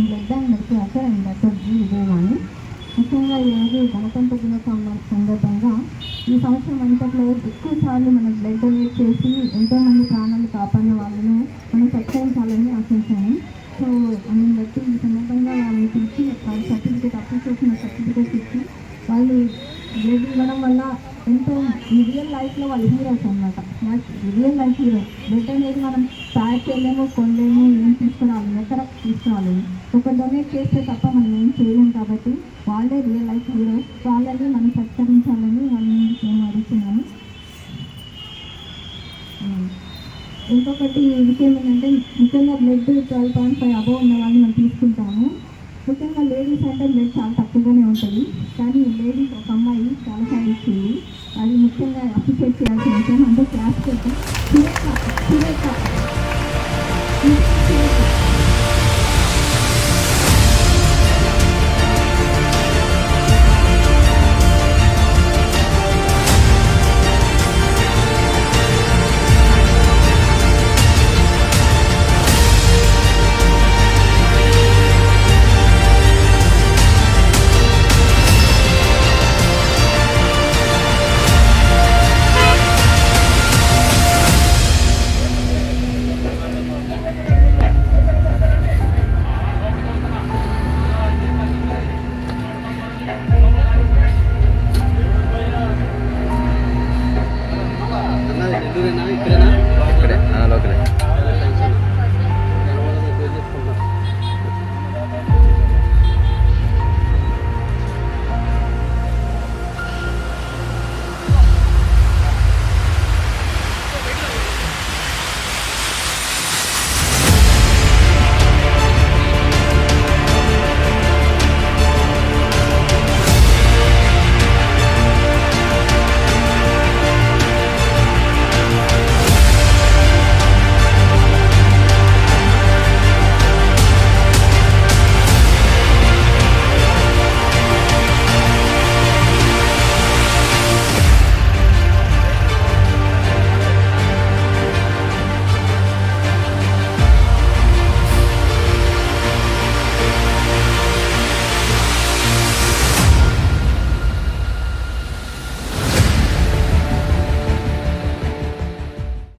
Blood bank నడిపాక and doctor G Vijayavani. ముఖ్యంగా ఈరోజు గణతంత్ర దినోత్సవం సందర్భంగా ఈ సంవత్సరం అంతట్లో ఎక్కువ సార్లు మనం బ్లడ్ డొనేట్ చేసి ఎంతోమంది ప్రాణాలు కాపాడిన వాళ్ళను మనం సత్కరించాలని ఆశించాము. సో అందుని బట్టి ఈ సందర్భంగా వాళ్ళని పిలిచి వాళ్ళ అప్రిషియేషన్ సర్టిఫికేట్స్ ఇచ్చి వాళ్ళు బ్లడ్ ఇవ్వడం వల్ల ఎంతో రియల్ లైఫ్లో వాళ్ళు హీరోస్ అనమాట. Real life hero. బ్లడ్ అనేది మనం తయారు చేయలేము, కొనలేము, ఏం తీసుకురావాలి, ఎక్కడ తీసుకురాలేము. ఒక డొనేట్ చేస్తే తప్ప మనం ఏం చేయలేము. కాబట్టి వాళ్ళే రియల్ లైఫ్ హీరోస్. వాళ్ళని మనం సత్కరించాలని వాళ్ళని మేము అడుగుతున్నాము. ఇంకొకటి విషయం ఏంటంటే ముఖ్యంగా బ్లడ్ 12.5 అబోవ్ ఉన్న వాళ్ళని మనం తీసుకుంటాము. ముఖ్యంగా లేడీస్ అంటే బ్లడ్ చాలా తక్కువగానే ఉంటుంది. కానీ లేడీస్ ఒక అమ్మాయి చాలాసార్లు ఇచ్చింది. అది ముఖ్యంగా అప్రిషియేట్ చేయాల్సిన విషయం. అంటే క్లాస్ సురేఖ